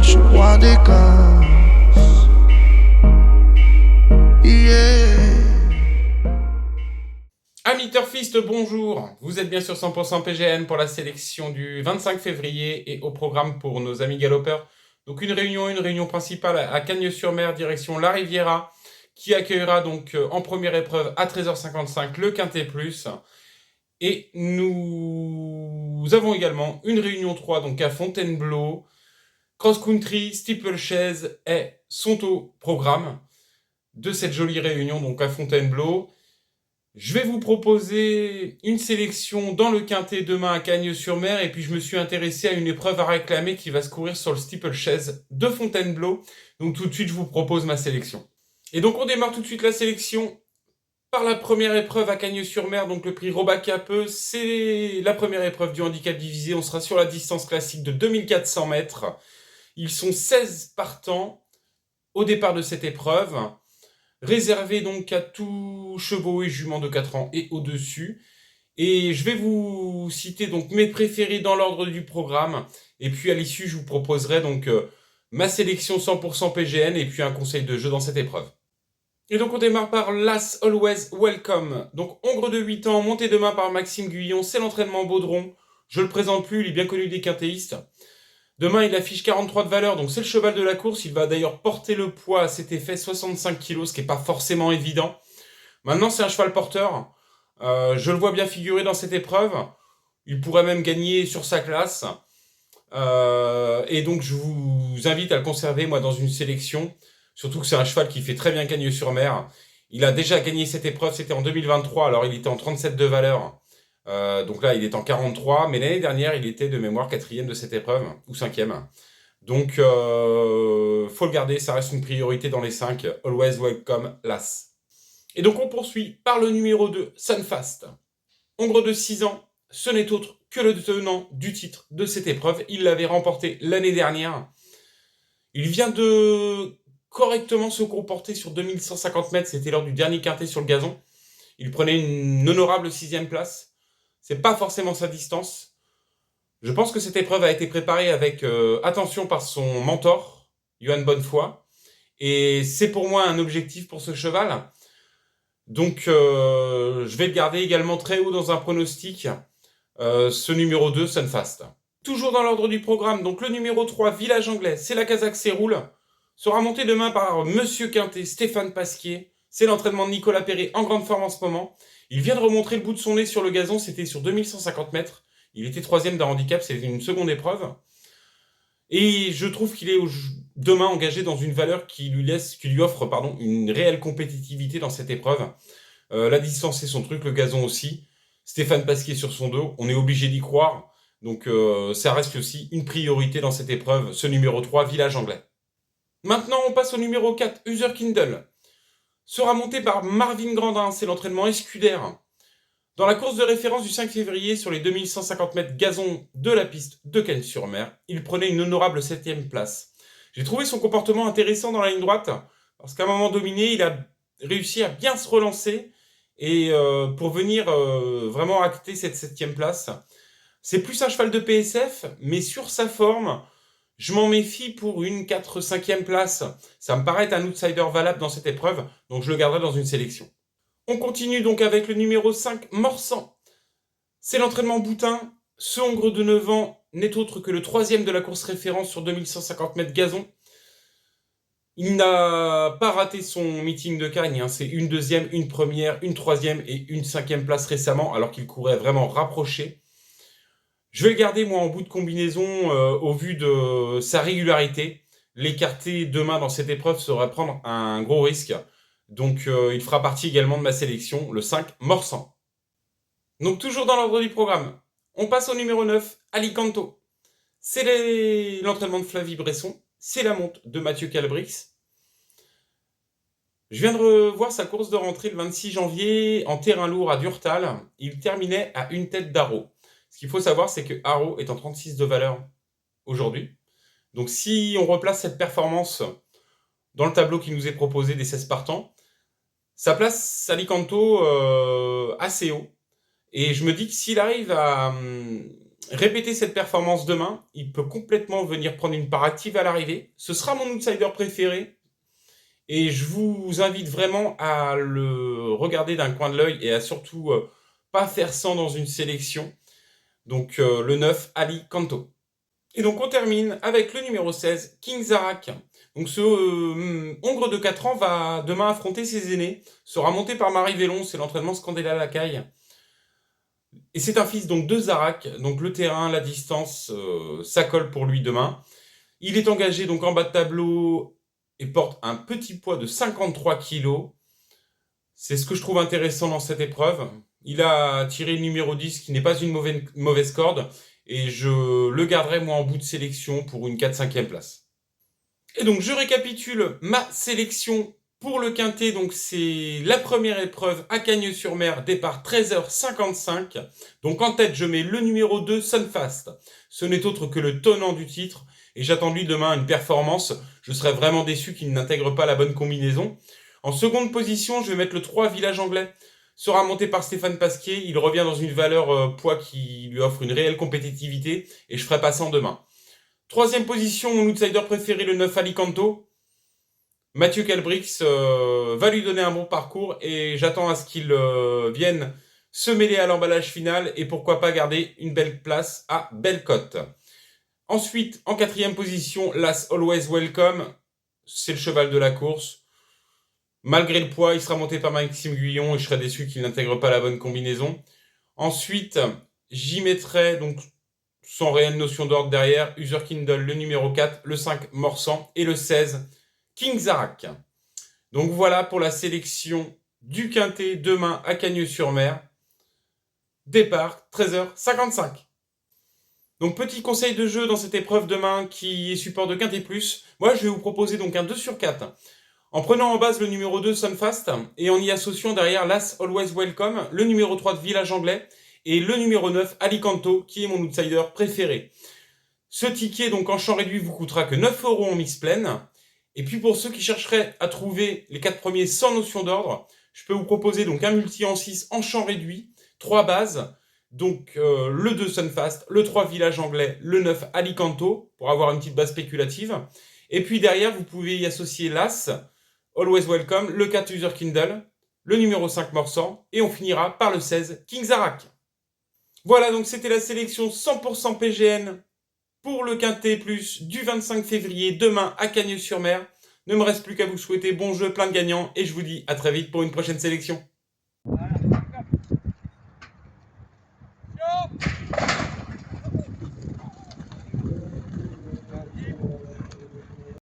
je suis roi des casses. Yeah. Amis Turfistes, bonjour. Vous êtes bien sur 100% PGN pour la sélection du 25 février et au programme pour nos amis galopeurs. Donc une réunion principale à Cagnes-sur-Mer, direction La Riviera, qui accueillera donc en première épreuve à 13h55 le Quintet Plus. Et nous avons également une réunion 3 donc à Fontainebleau. Cross Country, Steeplechase sont au programme de cette jolie réunion donc à Fontainebleau. Je vais vous proposer une sélection dans le Quintet demain à Cagnes-sur-Mer et puis je me suis intéressé à une épreuve à réclamer qui va se courir sur le Steeplechase de Fontainebleau. Donc tout de suite je vous propose ma sélection. Et donc on démarre tout de suite la sélection par la première épreuve à Cagnes-sur-Mer, donc le prix Robacapeux. C'est la première épreuve du handicap divisé. On sera sur la distance classique de 2400 mètres. Ils sont 16 partants au départ de cette épreuve. Réservé donc à tous chevaux et juments de 4 ans et au-dessus. Et je vais vous citer donc mes préférés dans l'ordre du programme. Et puis à l'issue, je vous proposerai donc ma sélection 100% PGN et puis un conseil de jeu dans cette épreuve. Et donc on démarre par l'As Always Welcome. Donc Hongre de 8 ans, monté demain par Maxime Guyon, c'est l'entraînement Baudron. Je le présente plus, il est bien connu des quintéistes. Demain, il affiche 43 de valeur, donc c'est le cheval de la course. Il va d'ailleurs porter le poids à cet effet 65 kg, ce qui n'est pas forcément évident. Maintenant, c'est un cheval porteur. Je le vois bien figurer dans cette épreuve. Il pourrait même gagner sur sa classe. Et donc, je vous invite à le conserver, moi, dans une sélection. Surtout que c'est un cheval qui fait très bien Cagnes-sur-Mer. Il a déjà gagné cette épreuve, c'était en 2023, alors il était en 37 de valeur. Donc là, il est en 43, mais l'année dernière, il était de mémoire 4e de cette épreuve, ou 5e. Donc, faut le garder, ça reste une priorité dans les 5. Always welcome, l'As. Et donc, on poursuit par le numéro 2, Sunfast. Hongre de 6 ans, ce n'est autre que le tenant du titre de cette épreuve. Il l'avait remporté l'année dernière. Il vient de correctement se comporter sur 2150 mètres, c'était lors du dernier quintet sur le gazon. Il prenait une honorable 6e place. C'est pas forcément sa distance. Je pense que cette épreuve a été préparée avec attention par son mentor, Johan Bonnefoy. Et c'est pour moi un objectif pour ce cheval. Donc je vais le garder également très haut dans un pronostic. Ce numéro 2, Sunfast. Toujours dans l'ordre du programme, donc le numéro 3, Village Anglais, c'est la Kazakh Séroule. Sera monté demain par Monsieur Quintet, Stéphane Pasquier. C'est l'entraînement de Nicolas Perret en grande forme en ce moment. Il vient de remontrer le bout de son nez sur le gazon, c'était sur 2150 mètres. Il était 3e d'un handicap, c'était une seconde épreuve. Et je trouve qu'il est demain engagé dans une valeur qui lui offre une réelle compétitivité dans cette épreuve. La distance c'est son truc, le gazon aussi. Stéphane Pasquier sur son dos, on est obligé d'y croire. Donc ça reste aussi une priorité dans cette épreuve, ce numéro 3, Village Anglais. Maintenant on passe au numéro 4, User Kindle. Sera monté par Marvin Grandin, c'est l'entraînement escudaire. Dans la course de référence du 5 février sur les 2150 mètres gazon de la piste de Cagnes-sur-Mer, il prenait une honorable 7e place. J'ai trouvé son comportement intéressant dans la ligne droite, parce qu'à un moment donné, il a réussi à bien se relancer, et pour venir vraiment acter cette 7e place. C'est plus un cheval de PSF, mais sur sa forme, je m'en méfie pour une 4-5e place. Ça me paraît un outsider valable dans cette épreuve, donc je le garderai dans une sélection. On continue donc avec le numéro 5, Morsan. C'est l'entraînement Boutin. Ce Hongre de 9 ans n'est autre que le 3e de la course référence sur 2150 mètres gazon. Il n'a pas raté son meeting de Cagnes. C'est une 2e, une 1re, une 3e et une 5e place récemment, alors qu'il courait vraiment rapproché. Je vais le garder, moi, en bout de combinaison, au vu de sa régularité. L'écarter demain dans cette épreuve serait prendre un gros risque. Donc, il fera partie également de ma sélection, le 5, Morsan. Donc, toujours dans l'ordre du programme, on passe au numéro 9, Alicanto. C'est l'entraînement de Flavie Bresson. C'est la monte de Mathieu Calbrix. Je viens de revoir sa course de rentrée le 26 janvier en terrain lourd à Durtal. Il terminait à une tête d'Haro. Ce qu'il faut savoir, c'est que Haro est en 36 de valeur aujourd'hui. Donc si on replace cette performance dans le tableau qui nous est proposé des 16 partants, ça place Alicanto assez haut. Et je me dis que s'il arrive à répéter cette performance demain. Il peut complètement venir prendre une part active à l'arrivée. Ce sera mon outsider préféré. Et je vous invite vraiment à le regarder d'un coin de l'œil et à surtout pas faire sans dans une sélection. Donc le 9, Ali Kanto. Et donc on termine avec le numéro 16, King Zarak. Donc ce Hongre de 4 ans va demain affronter ses aînés, sera monté par Marie Vélon, c'est l'entraînement Scandella Lacaille. Et c'est un fils donc de Zarak, donc le terrain, la distance, ça colle pour lui demain. Il est engagé donc en bas de tableau et porte un petit poids de 53 kg. C'est ce que je trouve intéressant dans cette épreuve. Il a tiré le numéro 10 qui n'est pas une mauvaise corde et je le garderai moi en bout de sélection pour une 4-5e place. Et donc je récapitule ma sélection pour le quintet. Donc c'est la première épreuve à Cagnes-sur-Mer, départ 13h55. Donc en tête je mets le numéro 2 Sunfast. Ce n'est autre que le tenant du titre et j'attends de lui demain une performance. Je serais vraiment déçu qu'il n'intègre pas la bonne combinaison. En seconde position, je vais mettre le 3 Village Anglais. Sera monté par Stéphane Pasquier. Il revient dans une valeur poids qui lui offre une réelle compétitivité et je ferai passant demain. Troisième position, mon outsider préféré, le 9 Ali Kanto. Mathieu Calbrix va lui donner un bon parcours et j'attends à ce qu'il vienne se mêler à l'emballage final et pourquoi pas garder une belle place à belle cote. Ensuite, en quatrième position, l'As Always Welcome. C'est le cheval de la course. Malgré le poids, il sera monté par Maxime Guyon et je serais déçu qu'il n'intègre pas la bonne combinaison. Ensuite, j'y mettrai, donc sans réelle notion d'ordre derrière, User Kindle, le numéro 4, le 5 Morsan et le 16 King Zarak. Donc voilà pour la sélection du quintet demain à Cagnes-sur-Mer. Départ 13h55. Donc petit conseil de jeu dans cette épreuve demain qui est support de quintet plus. Moi je vais vous proposer donc un 2 sur 4. En prenant en base le numéro 2 Sunfast et en y associant derrière l'As Always Welcome, le numéro 3 de Village Anglais et le numéro 9 Ali Kanto qui est mon outsider préféré. Ce ticket donc en champ réduit vous coûtera que 9 € en mix pleine. Et puis pour ceux qui chercheraient à trouver les 4 premiers sans notion d'ordre, je peux vous proposer donc un multi en 6 en champ réduit, 3 bases, donc le 2 Sunfast, le 3 Village Anglais, le 9 Ali Kanto pour avoir une petite base spéculative. Et puis derrière vous pouvez y associer l'As Always Welcome, le 4 User Kindle, le numéro 5 Morsan, et on finira par le 16 King Zarak. Voilà, donc c'était la sélection 100% PGN pour le Quintet Plus du 25 février, demain à Cagnes-sur-Mer. Ne me reste plus qu'à vous souhaiter bon jeu, plein de gagnants, et je vous dis à très vite pour une prochaine sélection. Voilà.